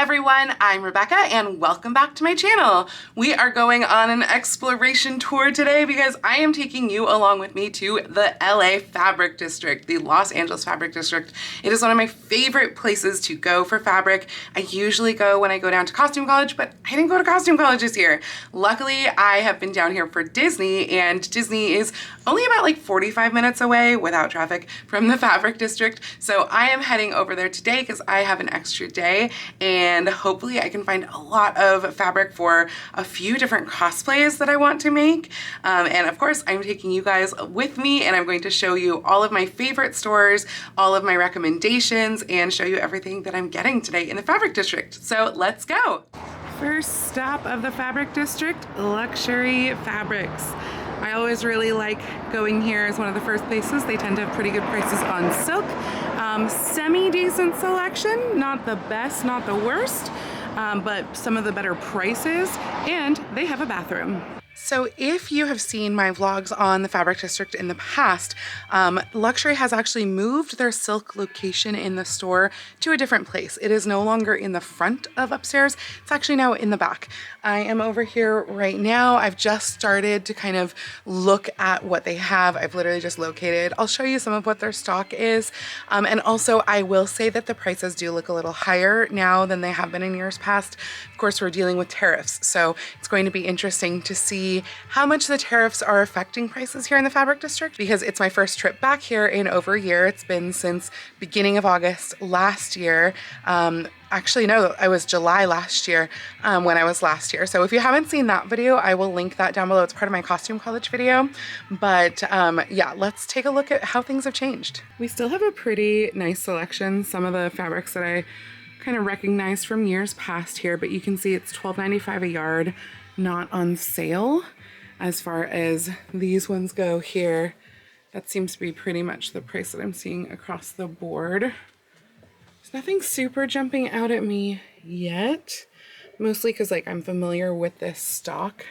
everyone, I'm Rebecca and welcome back to my channel. We are going on an exploration tour today because I am taking you along with me to the LA Fabric District, the Los Angeles Fabric District. It is one of my favorite places to go for fabric. I usually go when I go down to costume college, but I didn't go to costume college this year. Luckily, I have been down here for Disney, and Disney is only about like 45 minutes away without traffic from the Fabric District. So I am heading over there today because I have an extra day, and hopefully I can find a lot of fabric for a few different cosplays that I want to make. And of course, I'm taking you guys with me, and I'm going to show you all of my favorite stores, all of my recommendations, and show you everything that I'm getting today in the Fabric District. So let's go. First stop of the Fabric District, Luxury Fabrics. I always really like going here as one of the first places. They tend to have pretty good prices on silk. Semi-decent selection, not the best, not the worst, but some of the better prices, and they have a bathroom. So if you have seen my vlogs on the Fabric District in the past, Luxury has actually moved their silk location in the store to a different place. It is no longer in the front of upstairs. It's actually now in the back. I am over here right now. I've just started to kind of look at what they have. I've literally just located. I'll show you some of what their stock is. And also I will say that the prices do look a little higher now than they have been in years past. Of course, we're dealing with tariffs, so it's going to be interesting to see how much the tariffs are affecting prices here in the Fabric District, because it's my first trip back here in over a year. It's been since beginning of August last year. Actually, no, it was July last year when I was last here. So if you haven't seen that video, I will link that down below. It's part of my costume college video. But yeah, let's take a look at how things have changed. We still have a pretty nice selection. Some of the fabrics that I kind of recognized from years past here, but you can see it's $12.95 a yard, not on sale. As far as these ones go here, that seems to be pretty much the price that I'm seeing across the board. There's nothing super jumping out at me yet, mostly because like I'm familiar with this stock.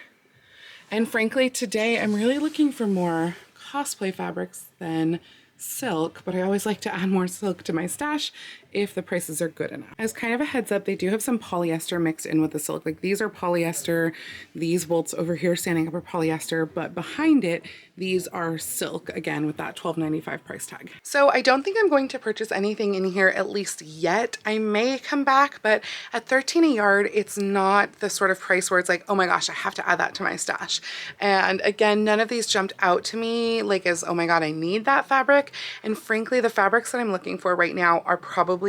And frankly, today I'm really looking for more cosplay fabrics than silk, but I always like to add more silk to my stash if the prices are good enough. As kind of a heads up, they do have some polyester mixed in with the silk. Like these are polyester, these bolts over here standing up are polyester, but behind it, these are silk, again with that $12.95 price tag. So I don't think I'm going to purchase anything in here, at least yet. I may come back, but at $13 a yard, it's not the sort of price where it's like, oh my gosh, I have to add that to my stash. And again, none of these jumped out to me like as, oh my God, I need that fabric. And frankly, the fabrics that I'm looking for right now are probably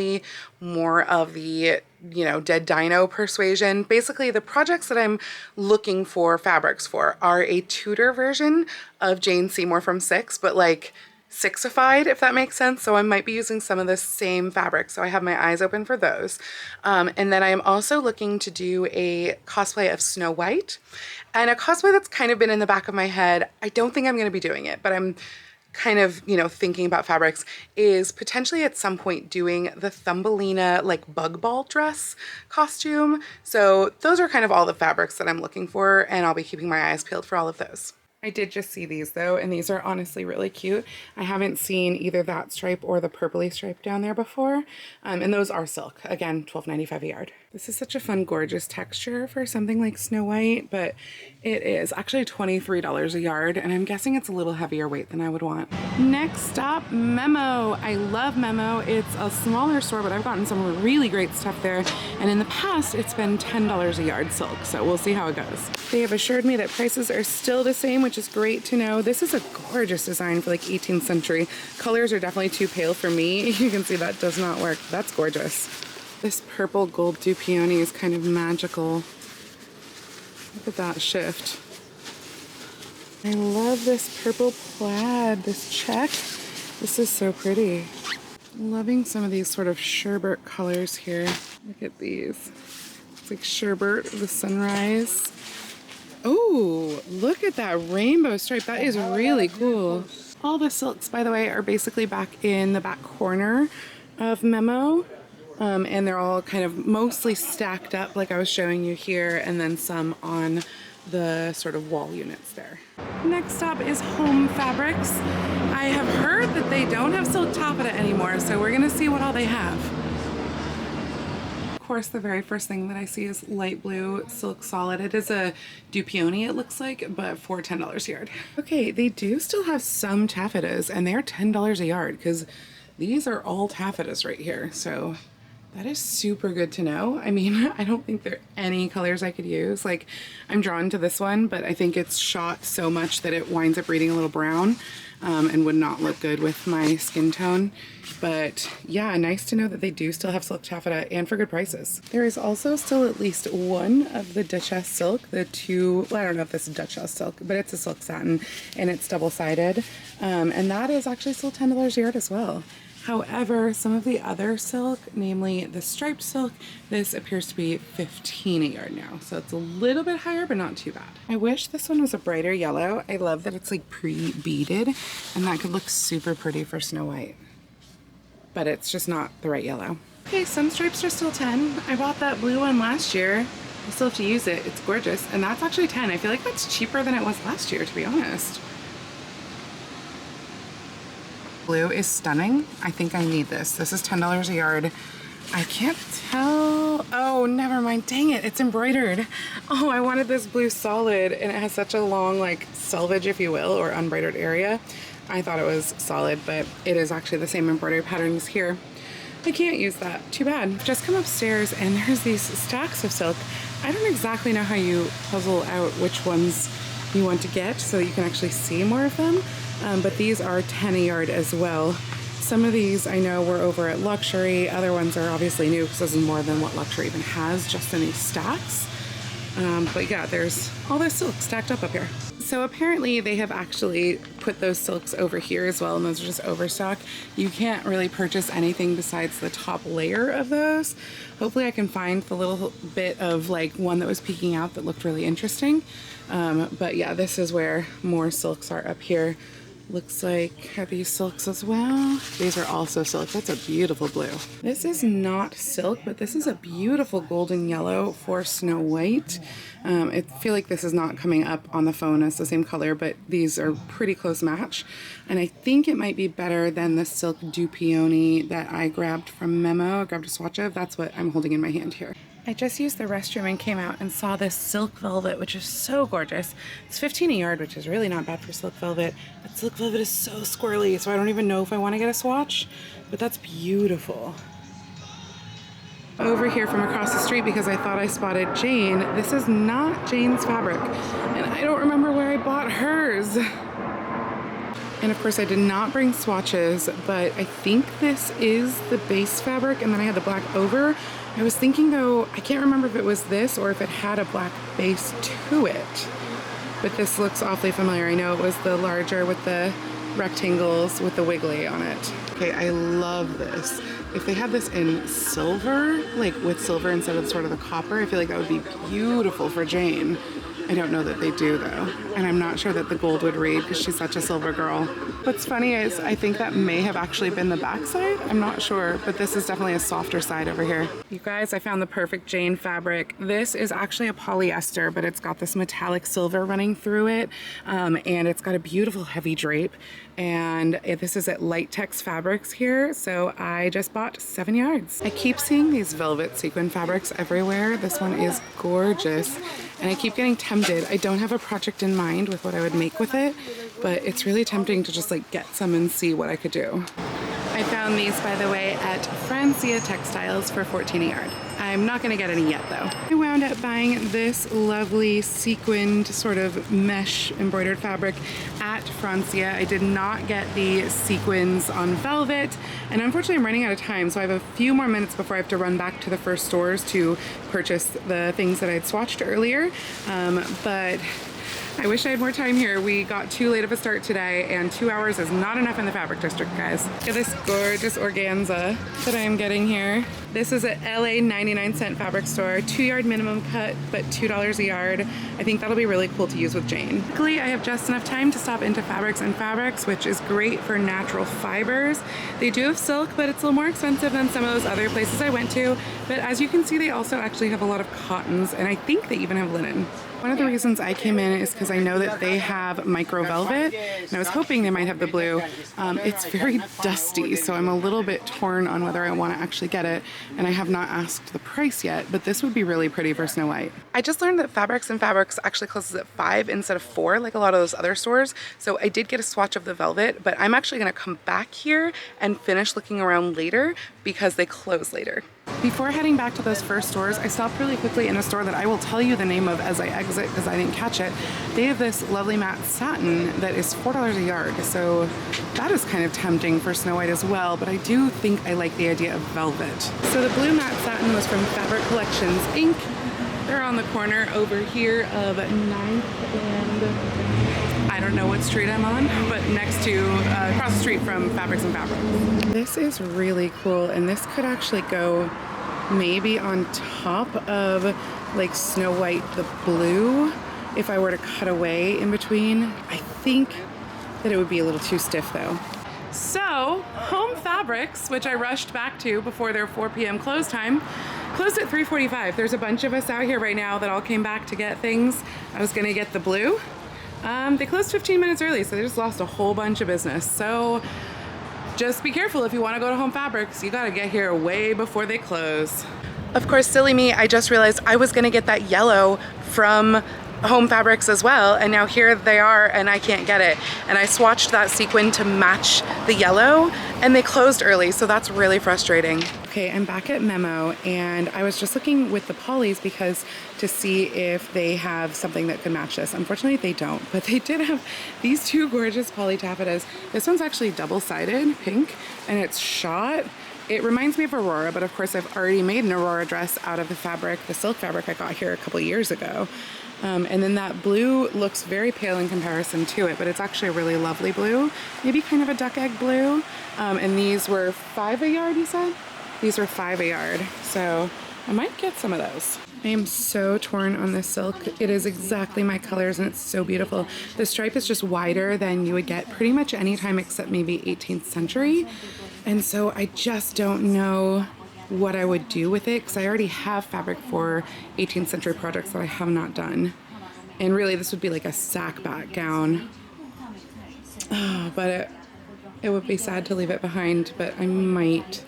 more of the, you know, dead dino persuasion. Basically, the projects that I'm looking for fabrics for are a Tudor version of Jane Seymour from Six, but like sixified, if that makes sense. So I might be using some of the same fabric. So I have my eyes open for those. And then I am also looking to do a cosplay of Snow White, and a cosplay that's kind of been in the back of my head. I don't think I'm going to be doing it, but I'm kind of, you know, thinking about fabrics is potentially at some point doing the Thumbelina like bug ball dress costume. So those are kind of all the fabrics that I'm looking for, and I'll be keeping my eyes peeled for all of those. I did just see these though, and these are honestly really cute. I haven't seen either that stripe or the purpley stripe down there before. And those are silk. Again, $12.95 a yard. This is such a fun, gorgeous texture for something like Snow White, but it is actually $23 a yard, and I'm guessing it's a little heavier weight than I would want. Next stop, Memo. I love Memo. It's a smaller store, but I've gotten some really great stuff there. And in the past, it's been $10 a yard silk, so we'll see how it goes. They have assured me that prices are still the same, which is great to know. This is a gorgeous design for like 18th century. Colors are definitely too pale for me. You can see that does not work. That's gorgeous. This purple gold dupioni is kind of magical. Look at that shift. I love this purple plaid, this check. This is so pretty. I'm loving some of these sort of sherbet colors here. Look at these. It's like sherbet, the sunrise. Oh, look at that rainbow stripe. That is really cool. All the silks, by the way, are basically back in the back corner of Memo. And they're all kind of mostly stacked up like I was showing you here, and then some on the sort of wall units there. Next stop is Home Fabrics. I have heard that they don't have silk taffeta anymore, so we're gonna see what all they have. course, the very first thing that I see is light blue silk solid. It is a Dupioni, it looks like, but for $10 a yard. Okay, they do still have some taffetas, and they're $10 a yard because these are all taffetas right here. So that is super good to know. I mean, I don't think there are any colors I could use. Like, I'm drawn to this one, but I think it's shot so much that it winds up reading a little brown and would not look good with my skin tone. But yeah, nice to know that they do still have silk taffeta and for good prices. There is also still at least one of the Duchesse silk, well, I don't know if this is Duchesse silk, but it's a silk satin and it's double-sided. And that is actually still $10 a yard as well. However, some of the other silk, namely the striped silk, this appears to be $15 a yard now. So it's a little bit higher, but not too bad. I wish this one was a brighter yellow. I love that it's like pre-beaded, and that could look super pretty for Snow White. But it's just not the right yellow. Okay, some stripes are still 10. I bought that blue one last year. I still have to use it. It's gorgeous. And that's actually 10. I feel like that's cheaper than it was last year, to be honest. Blue is stunning. I think I need this. This is $10 a yard. I can't tell. Oh, never mind. Dang it. It's embroidered. Oh, I wanted this blue solid, and it has such a long, like, selvage, if you will, or unbroidered area. I thought it was solid, but it is actually the same embroidery patterns here. I can't use that. Too bad. Just come upstairs, and there's these stacks of silk. I don't exactly know how you puzzle out which ones you want to get so that you can actually see more of them. But these are 10 a yard as well. Some of these I know were over at Luxury. Other ones are obviously new because this is more than what Luxury even has just in these stacks. But yeah, there's all this silk stacked up here. So apparently they have actually put those silks over here as well, and those are just overstock. You can't really purchase anything besides the top layer of those. Hopefully I can find the little bit of like one that was peeking out that looked really interesting. But yeah, this is where more silks are up here. Looks like are these silks as well. These are also silk. That's a beautiful blue. This is not silk, but this is a beautiful golden yellow for Snow White. I feel like this is not coming up on the phone as the same color, but these are pretty close match. And I think it might be better than the silk Dupioni that I grabbed from Memo. I grabbed a swatch of. That's what I'm holding in my hand here. I just used the restroom and came out and saw this silk velvet, which is so gorgeous. It's $15 a yard, which is really not bad for silk velvet. But silk velvet is so squirrely, so I don't even know if I want to get a swatch, but that's beautiful. Over here from across the street, because I thought I spotted Jane, this is not Jane's fabric, and I don't remember where I bought hers. And of course I did not bring swatches, but I think this is the base fabric, and then I had the black over. I was thinking though, I can't remember if it was this or if it had a black base to it, but this looks awfully familiar. I know it was the larger with the rectangles with the wiggly on it. Okay, I love this. If they had this in silver, like with silver instead of sort of the copper, I feel like that would be beautiful for Jane. I don't know that they do though. And I'm not sure that the gold would read because she's such a silver girl. What's funny is I think that may have actually been the back side. I'm not sure, but this is definitely a softer side over here. You guys, I found the perfect Jane fabric. This is actually a polyester, but it's got this metallic silver running through it. And it's got a beautiful heavy drape. And this is at Light-Tex Fabrics here. So I just bought 7 yards. I keep seeing these velvet sequin fabrics everywhere. This one is gorgeous. And I keep getting tempted. I don't have a project in mind with what I would make with it, but it's really tempting to just like get some and see what I could do. I found these, by the way, at Francia Textiles for $14 a yard. I'm not gonna get any yet though. I wound up buying this lovely sequined sort of mesh embroidered fabric at Francia. I did not get the sequins on velvet, and unfortunately I'm running out of time, so I have a few more minutes before I have to run back to the first stores to purchase the things that I'd swatched earlier. But I wish I had more time here. We got too late of a start today, and 2 hours is not enough in the fabric district, guys. Look at this gorgeous organza that I am getting here. This is at LA 99-cent fabric store, 2 yard minimum cut, but $2 a yard. I think that'll be really cool to use with Jane. Luckily, I have just enough time to stop into Fabrics and Fabrics, which is great for natural fibers. They do have silk, but it's a little more expensive than some of those other places I went to. But as you can see, they also actually have a lot of cottons, and I think they even have linen. One of the reasons I came in is because I know that they have micro velvet, and I was hoping they might have the blue. It's very dusty, so I'm a little bit torn on whether I want to actually get it, and I have not asked the price yet, but this would be really pretty for Snow White. I just learned that Fabrics and Fabrics actually closes at 5 instead of 4, like a lot of those other stores, so I did get a swatch of the velvet, but I'm actually going to come back here and finish looking around later because they close later. Before heading back to those first stores, I stopped really quickly in a store that I will tell you the name of as I exit because I didn't catch it. They have this lovely matte satin that is $4 a yard, so that is kind of tempting for Snow White as well, but I do think I like the idea of velvet. So the blue matte satin was from Fabric Collections Inc. They're on the corner over here of 9th and I don't know what street I'm on, but next to, across the street from Fabrics and Fabrics. This is really cool, and this could actually go maybe on top of like Snow White the blue if I were to cut away in between. I think that it would be a little too stiff though. So Home Fabrics, which I rushed back to before their 4 p.m. close time, closed at 3:45. There's a bunch of us out here right now that all came back to get things. I was gonna get the blue. They closed 15 minutes early, so they just lost a whole bunch of business. So just be careful if you want to go to Home Fabrics. You got to get here way before they close. Of course, silly me, I just realized I was going to get that yellow from Home Fabrics as well, and now here they are and I can't get it. And I swatched that sequin to match the yellow and they closed early, so that's really frustrating. Okay, I'm back at Memo and I was just looking with the polys because to see if they have something that could match this. Unfortunately they don't, but they did have these 2 gorgeous poly taffetas. This one's actually double-sided pink and it's shot. It reminds me of Aurora, but of course I've already made an Aurora dress out of the fabric, the silk fabric I got here a couple years ago. And then that blue looks very pale in comparison to it, but it's actually a really lovely blue, maybe kind of a duck egg blue. And these were 5 a yard, you said? These were 5 a yard, so I might get some of those. I am so torn on this silk. It is exactly my colors and it's so beautiful. The stripe is just wider than you would get pretty much any time except maybe 18th century. And so I just don't know what I would do with it because I already have fabric for 18th century projects that I have not done. And really this would be like a sack back gown. Oh, but it would be sad to leave it behind, but I might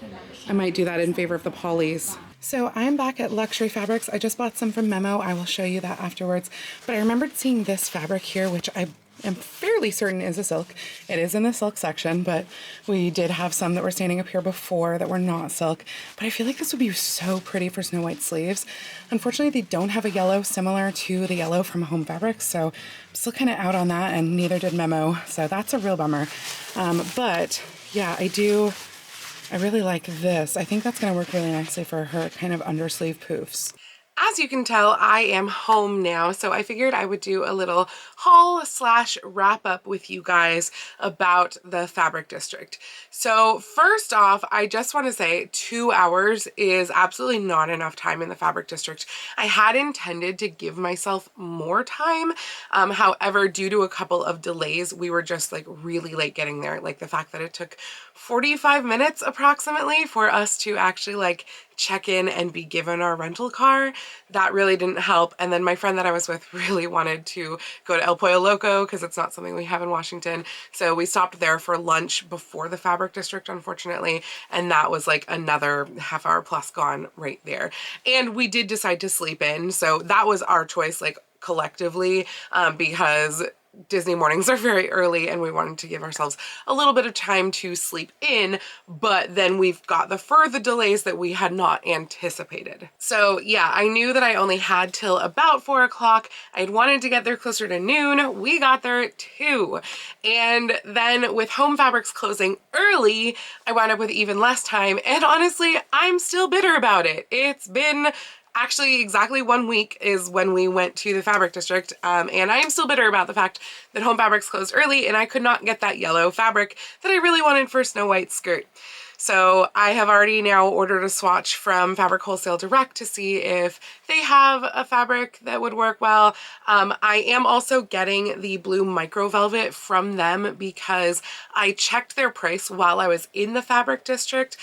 do that in favor of the polys. So I'm back at Luxury Fabrics. I just bought some from Memo. I will show you that afterwards. But I remembered seeing this fabric here, which I am fairly certain is a silk. It is in the silk section, but we did have some that were standing up here before that were not silk. But I feel like this would be so pretty for Snow White sleeves. Unfortunately, they don't have a yellow similar to the yellow from Home Fabrics, so I'm still kind of out on that, and neither did Memo. So that's a real bummer. But yeah, I really like this. I think that's gonna work really nicely for her kind of undersleeve poofs. As you can tell, I am home now, so I figured I would do a little haul slash wrap up with you guys about the Fabric District. So first off, I just want to say 2 hours is absolutely not enough time in the Fabric District. I had intended to give myself more time. However, due to a couple of delays, we were just like really late getting there. Like the fact that it took 45 minutes approximately for us to actually like check in and be given our rental car, that really didn't help. And then my friend that I was with really wanted to go to El Pollo Loco because it's not something we have in Washington. So we stopped there for lunch before the Fabric District, unfortunately. And that was like another half hour plus gone right there. And we did decide to sleep in. So that was our choice, like collectively, because Disney mornings are very early and we wanted to give ourselves a little bit of time to sleep in, but then we've got the further delays that we had not anticipated. So yeah, I knew that I only had till about 4 o'clock. I'd wanted to get there closer to noon. We got there at 2. And then with Home Fabrics closing early, I wound up with even less time. And honestly, I'm still bitter about it. It's been actually exactly 1 week is when we went to the Fabric District, and I am still bitter about the fact that Home Fabrics closed early and I could not get that yellow fabric that I really wanted for Snow White's skirt. So I have already now ordered a swatch from Fabric Wholesale Direct to see if they have a fabric that would work well. I am also getting the blue micro velvet from them because I checked their price while I was in the fabric district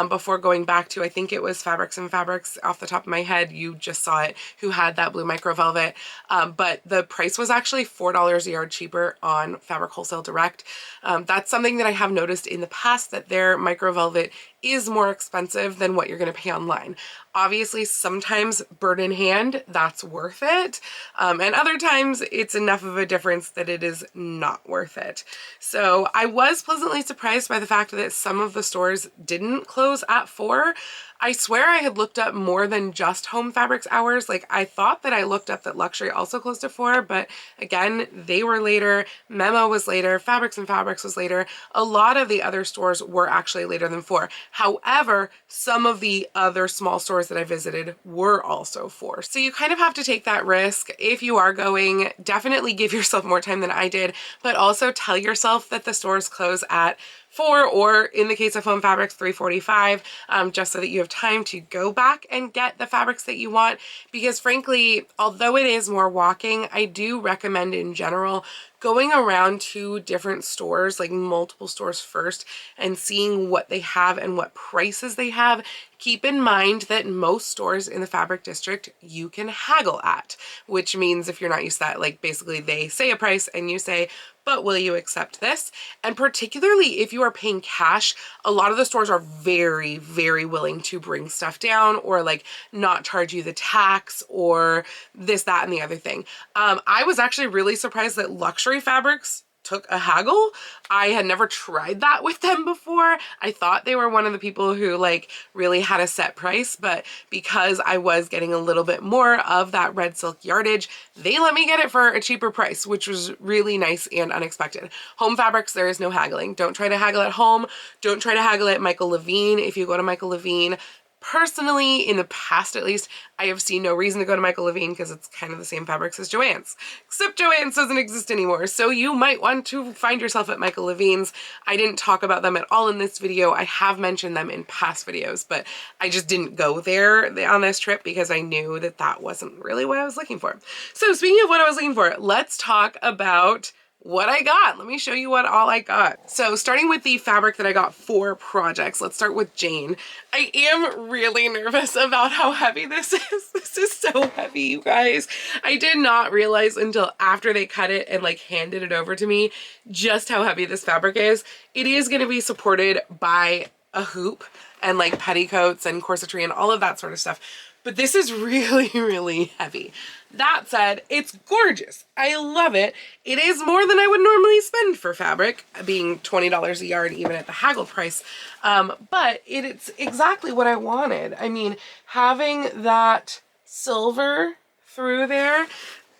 before going back to, I think it was Fabrics and Fabrics off the top of my head, you just saw it, who had that blue micro velvet. But the price was actually $4 a yard cheaper on Fabric Wholesale Direct. That's something that I have noticed in the past, that their micro velvet is more expensive than what you're going to pay online. Obviously, sometimes bird in hand, that's worth it. And other times it's enough of a difference that it is not worth it. So I was pleasantly surprised by the fact that some of the stores didn't close at 4. I swear I had looked up more than just Home Fabrics hours. Like, I thought that I looked up that Luxury also closed at 4, but again, they were later. Memo was later. Fabrics and Fabrics was later. A lot of the other stores were actually later than 4. However, some of the other small stores that I visited were also 4. So you kind of have to take that risk. If you are going, definitely give yourself more time than I did, but also tell yourself that the stores close at 4, or in the case of Home Fabrics, 3:45, just so that you have time to go back and get the fabrics that you want. Because frankly, although it is more walking, I do recommend in general going around to different stores, like multiple stores first, and seeing what they have and what prices they have. Keep in mind that most stores in the fabric district you can haggle at, which means if you're not used to that, like basically they say a price and you say, but will you accept this? And particularly if you are paying cash, a lot of the stores are very, very willing to bring stuff down or like not charge you the tax or this, that, and the other thing. I was actually really surprised that Luxury Fabrics took a haggle. I had never tried that with them before. I thought they were one of the people who like really had a set price, but because I was getting a little bit more of that red silk yardage, they let me get it for a cheaper price, which was really nice and unexpected. Home Fabrics, there is no haggling. Don't try to haggle at home. Don't try to haggle at Michael Levine. If you go to Michael Levine, personally, in the past at least, I have seen no reason to go to Michael Levine because it's kind of the same fabrics as Joann's, except Joann's doesn't exist anymore. So you might want to find yourself at Michael Levine's. I didn't talk about them at all in this video. I have mentioned them in past videos, but I just didn't go there on this trip because I knew that that wasn't really what I was looking for. So speaking of what I was looking for, let's talk about what I got. Let me show you what all I got. So starting with the fabric that I got for projects, let's start with Jane. I am really nervous about how heavy this is. This is so heavy, you guys. I did not realize until after they cut it and like handed it over to me just how heavy this fabric is. It is going to be supported by a hoop and like petticoats and corsetry and all of that sort of stuff. But this is really, really heavy. That said, it's gorgeous. I love it. It is more than I would normally spend for fabric, being $20 a yard even at the haggle price. But it's exactly what I wanted. I mean, having that silver through there,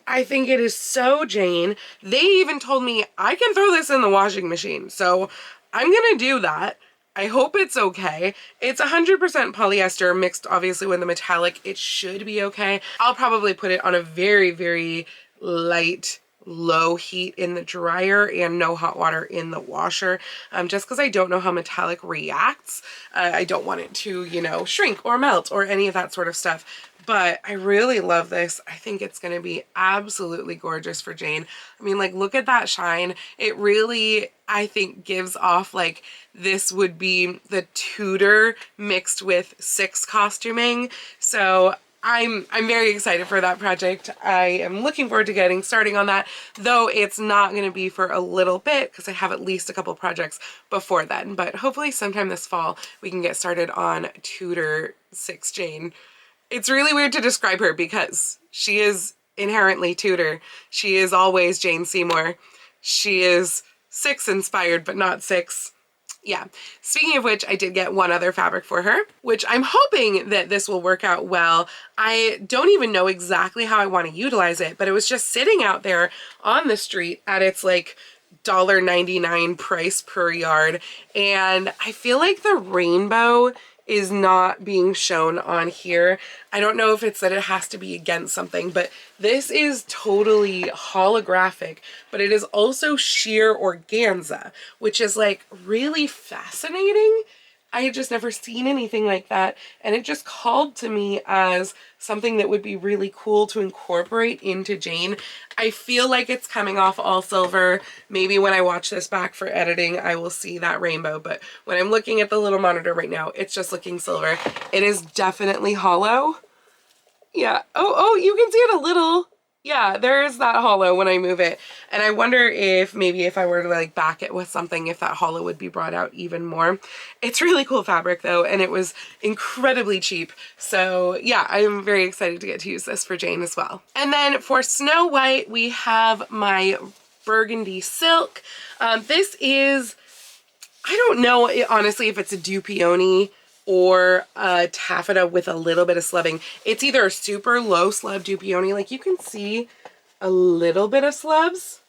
I think it is so Jane. They even told me I can throw this in the washing machine. So I'm gonna do that. I hope it's okay. It's 100% polyester mixed obviously with the metallic. It should be okay. I'll probably put it on a very, very light, low heat in the dryer and no hot water in the washer, just because I don't know how metallic reacts. I don't want it to, you know, shrink or melt or any of that sort of stuff. But I really love this. I think it's going to be absolutely gorgeous for Jane. I mean, like, look at that shine. It really, I think, gives off like this would be the Tudor mixed with 6 costuming. So I'm very excited for that project. I am looking forward to getting starting on that, though it's not going to be for a little bit because I have at least a couple projects before then. But hopefully sometime this fall we can get started on Tudor 6 Jane. It's really weird to describe her because she is inherently Tudor. She is always Jane Seymour. She is 6 inspired, but not 6. Yeah. Speaking of which, I did get one other fabric for her, which I'm hoping that this will work out well. I don't even know exactly how I want to utilize it, but it was just sitting out there on the street at its like $1.99 price per yard. And I feel like the rainbow is not being shown on here. I don't know if it's that it has to be against something, but this is totally holographic, but it is also sheer organza, which is like really fascinating. I had just never seen anything like that, and it just called to me as something that would be really cool to incorporate into Jane. I feel like it's coming off all silver. Maybe when I watch this back for editing, I will see that rainbow, but when I'm looking at the little monitor right now, it's just looking silver. It is definitely hollow. Yeah. Oh, you can see it a little. Yeah, there is that hollow when I move it. And I wonder if maybe if I were to like back it with something, if that hollow would be brought out even more. It's really cool fabric though, and it was incredibly cheap. So yeah, I'm very excited to get to use this for Jane as well. And then for Snow White, we have my burgundy silk. This is, I don't know honestly if it's a Dupioni or a taffeta with a little bit of slubbing. It's either a super low slub Dupioni, like you can see a little bit of slubs.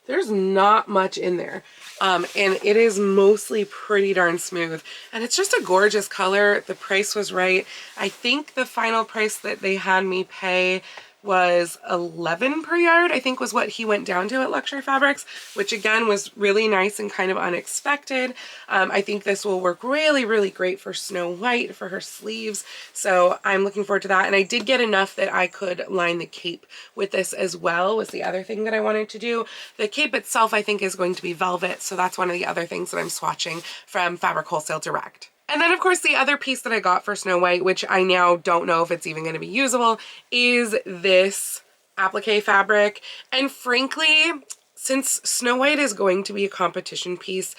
There's not much in there. And it is mostly pretty darn smooth. And it's just a gorgeous color. The price was right. I think the final price that they had me pay was $11 per yard, I think was what he went down to at Luxury Fabrics, which again was really nice and kind of unexpected. I think this will work really, really great for Snow White, for her sleeves. So I'm looking forward to that. And I did get enough that I could line the cape with this as well, was the other thing that I wanted to do. The cape itself, I think, is going to be velvet. So that's one of the other things that I'm swatching from Fabric Wholesale Direct. And then of course the other piece that I got for Snow White, which I now don't know if it's even going to be usable, is this applique fabric. And frankly, since Snow White is going to be a competition piece,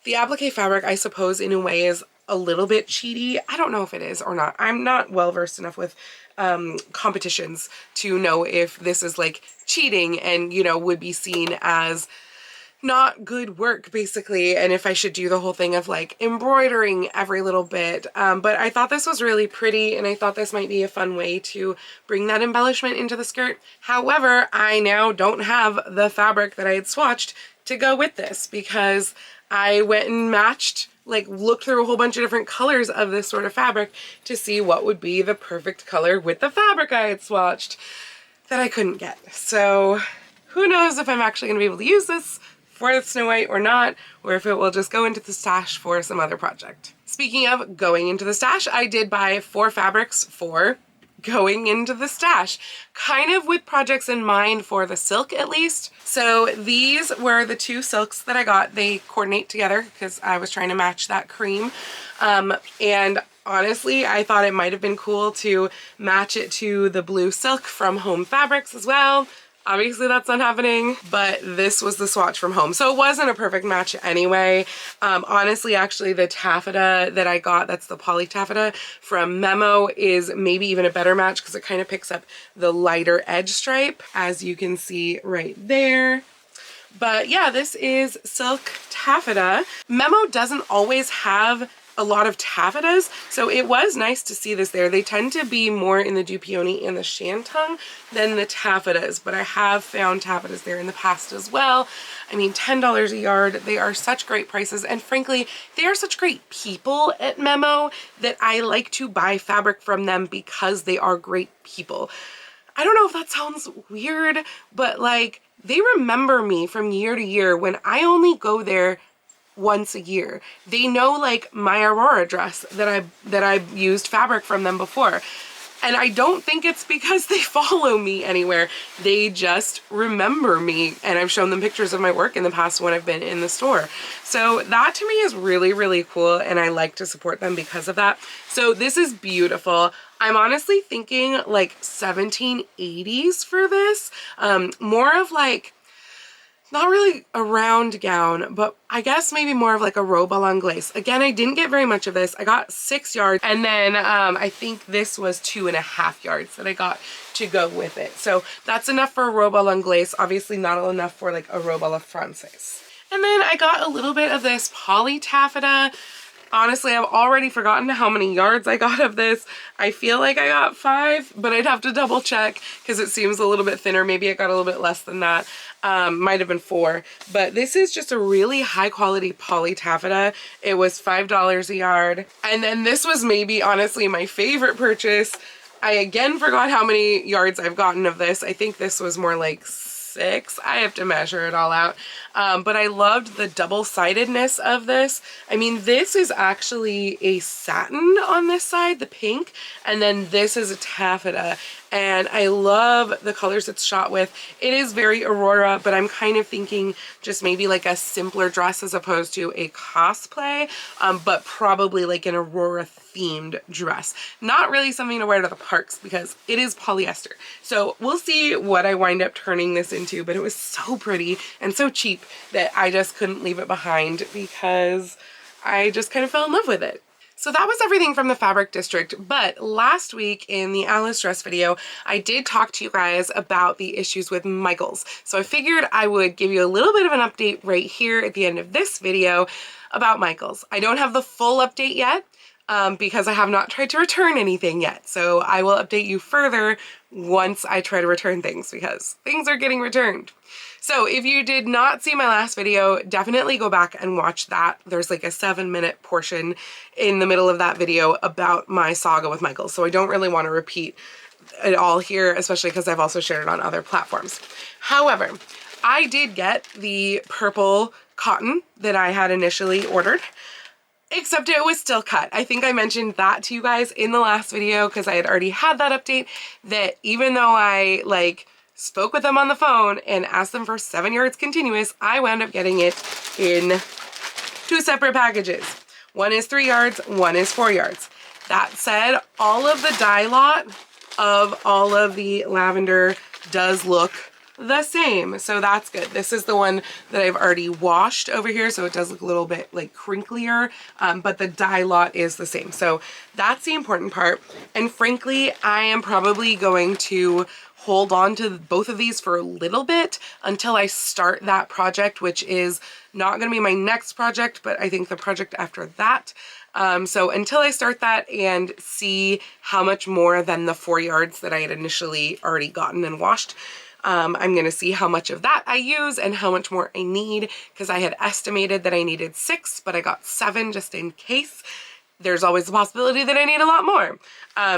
the applique fabric, I suppose in a way, is a little bit cheaty. I don't know if it is or not. I'm not well versed enough with competitions to know if this is like cheating and, you know, would be seen as not good work basically, and if I should do the whole thing of like embroidering every little bit. But I thought this was really pretty, and I thought this might be a fun way to bring that embellishment into the skirt. However, I now don't have the fabric that I had swatched to go with this, because I went and matched, like looked through a whole bunch of different colors of this sort of fabric to see what would be the perfect color with the fabric I had swatched that I couldn't get. So who knows if I'm actually going to be able to use this for Snow White or not, or if it will just go into the stash for some other project. Speaking of going into the stash, I did buy 4 fabrics for going into the stash, kind of with projects in mind for the silk at least. So these were the 2 silks that I got. They coordinate together because I was trying to match that cream. And honestly, I thought it might have been cool to match it to the blue silk from Home Fabrics as well. Obviously that's not happening, but this was the swatch from Home. So it wasn't a perfect match anyway. Honestly, actually the taffeta that I got, that's the poly taffeta from Memo, is maybe even a better match because it kind of picks up the lighter edge stripe, as you can see right there. But yeah, this is silk taffeta. Memo doesn't always have a lot of taffetas, so it was nice to see this there. They tend to be more in the Dupioni and the Shantung than the taffetas, but I have found taffetas there in the past as well. I mean, $10 a yard. They are such great prices, and frankly, they are such great people at Memo that I like to buy fabric from them because they are great people. I don't know if that sounds weird, but like, they remember me from year to year when I only go there once a year. They know like my Aurora dress that I've used fabric from them before. And I don't think it's because they follow me anywhere. They just remember me, and I've shown them pictures of my work in the past when I've been in the store. So that to me is really, really cool, and I like to support them because of that. So this is beautiful. I'm honestly thinking like 1780s for this. More of like, not really a round gown, but I guess maybe more of like a robe à l'anglaise. Again, I didn't get very much of this. I got 6 yards, and then I think this was 2.5 yards that I got to go with it. So that's enough for a robe à l'anglaise. Obviously not enough for like a robe à la française. And then I got a little bit of this poly taffeta. Honestly, I've already forgotten how many yards I got of this. I feel like I got 5, but I'd have to double check because it seems a little bit thinner. Maybe I got a little bit less than that. Might have been 4. But this is just a really high quality poly taffeta. It was $5 a yard. And then this was maybe honestly my favorite purchase. I again forgot how many yards I've gotten of this. I think this was more like 6. I have to measure it all out. But I loved the double-sidedness of this. I mean, this is actually a satin on this side, the pink, and then this is a taffeta. And I love the colors it's shot with. It is very Aurora, but I'm kind of thinking just maybe like a simpler dress as opposed to a cosplay, but probably like an Aurora themed dress. Not really something to wear to the parks because it is polyester. So we'll see what I wind up turning this into, but it was so pretty and so cheap that I just couldn't leave it behind because I just kind of fell in love with it. So that was everything from the Fabric District, but last week in the Alice dress video, I did talk to you guys about the issues with Michaels. So I figured I would give you a little bit of an update right here at the end of this video about Michaels. I don't have the full update yet because I have not tried to return anything yet. So I will update you further once I try to return things because things are getting returned. So if you did not see my last video, definitely go back and watch that. There's like a 7-minute portion in the middle of that video about my saga with Michaels. So I don't really want to repeat it all here, especially because I've also shared it on other platforms. However, I did get the purple cotton that I had initially ordered, except it was still cut. I think I mentioned that to you guys in the last video because I had already had that update, that even though I spoke with them on the phone and asked them for 7 yards continuous, I wound up getting it in 2 separate packages. One is 3 yards, one is 4 yards. That said, all of the dye lot of all of the lavender does look the same, so that's good. This is the one that I've already washed over here, so it does look a little bit like crinklier, but the dye lot is the same. So that's the important part. And frankly, I am probably going to hold on to both of these for a little bit until I start that project, which is not going to be my next project, but I think the project after that. So until I start that and see how much more than the 4 yards that I had initially already gotten and washed, I'm going to see how much of that I use and how much more I need, because I had estimated that I needed 6, but I got 7 just in case. There's always the possibility that I need a lot more.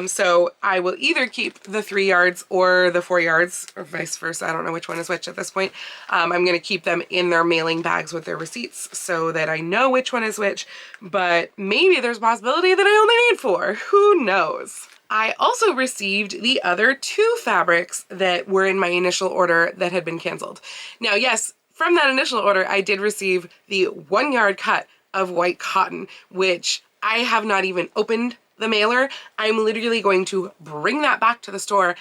So I will either keep the 3 yards or the 4 yards, or vice versa. I don't know which one is which at this point. I'm going to keep them in their mailing bags with their receipts so that I know which one is which, but maybe there's a possibility that I only need 4. Who knows? I also received the other 2 fabrics that were in my initial order that had been canceled. Now, yes, from that initial order, I did receive the 1 yard cut of white cotton, which I have not even opened the mailer. I'm literally going to bring that back to the store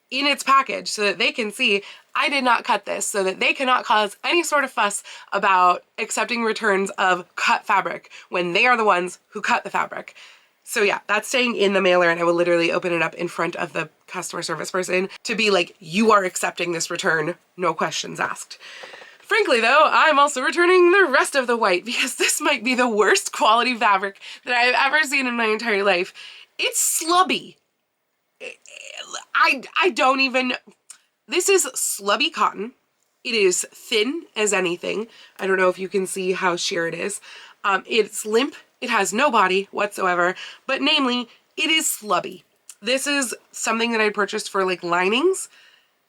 in its package so that they can see I did not cut this, so that they cannot cause any sort of fuss about accepting returns of cut fabric when they are the ones who cut the fabric. So yeah, that's staying in the mailer, and I will literally open it up in front of the customer service person to be like, you are accepting this return, no questions asked. Frankly though, I'm also returning the rest of the white because this might be the worst quality fabric that I've ever seen in my entire life. It's slubby. I don't even, this is slubby cotton. It is thin as anything. I don't know if you can see how sheer it is. It's limp. It has no body whatsoever, but namely, it is slubby. This is something that I purchased for like linings.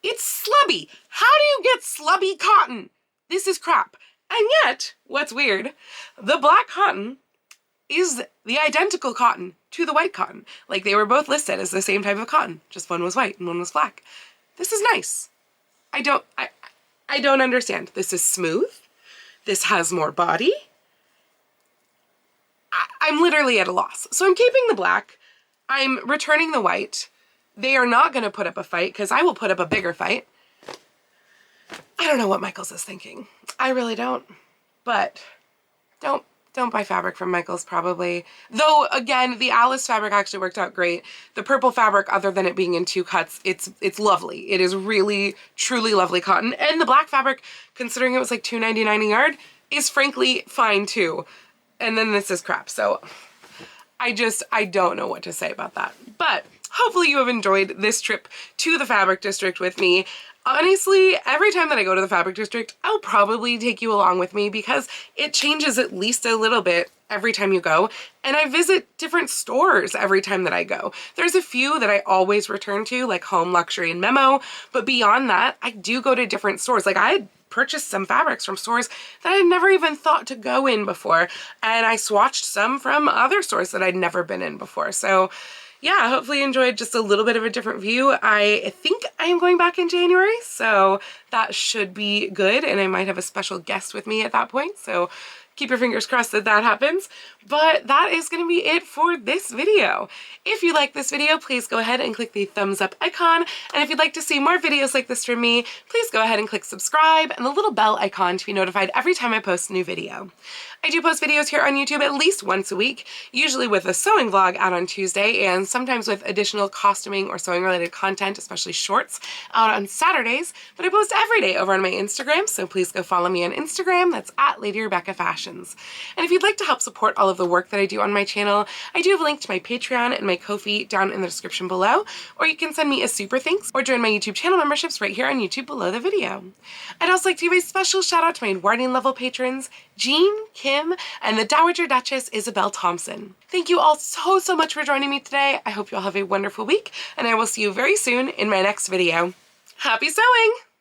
It's slubby. How do you get slubby cotton? This is crap. And yet, what's weird, the black cotton is the identical cotton to the white cotton. Like, they were both listed as the same type of cotton, just one was white and one was black. This is nice. I don't understand. This is smooth. This has more body. I'm literally at a loss. So I'm keeping the black. I'm returning the white. They are not going to put up a fight because I will put up a bigger fight. I don't know what Michaels is thinking. I really don't. But don't buy fabric from Michaels probably. Though again, the Alice fabric actually worked out great. The purple fabric, other than it being in 2 cuts, it's lovely. It is really, truly lovely cotton. And the black fabric, considering it was like $2.99 a yard, is frankly fine too. And then this is crap. So I don't know what to say about that. But hopefully you have enjoyed this trip to the Fabric District with me. Honestly, every time that I go to the fabric district, I'll probably take you along with me because it changes at least a little bit every time you go, and I visit different stores every time that I go. There's a few that I always return to, like Home, Luxury, and Memo, but beyond that, I do go to different stores. Like, I purchased some fabrics from stores that I had never even thought to go in before, and I swatched some from other stores that I'd never been in before. So yeah, hopefully you enjoyed just a little bit of a different view. I think I am going back in January, so that should be good, and I might have a special guest with me at that point, so keep your fingers crossed that that happens. But that is going to be it for this video. If you like this video, please go ahead and click the thumbs up icon. And if you'd like to see more videos like this from me, please go ahead and click subscribe and the little bell icon to be notified every time I post a new video. I do post videos here on YouTube at least once a week, usually with a sewing vlog out on Tuesday and sometimes with additional costuming or sewing related content, especially shorts, out on Saturdays. But I post every day over on my Instagram, so please go follow me on Instagram. That's at Lady Rebecca Fashions. And if you'd like to help support all of the work that I do on my channel, I do have a link to my Patreon and my Ko-fi down in the description below, or you can send me a super thanks or join my YouTube channel memberships right here on YouTube below the video. I'd also like to give a special shout out to my awarding level patrons, Jean, Kim, and the Dowager Duchess Isabel Thompson. Thank you all so much for joining me today. I hope you all have a wonderful week, and I will see you very soon in my next video. Happy sewing!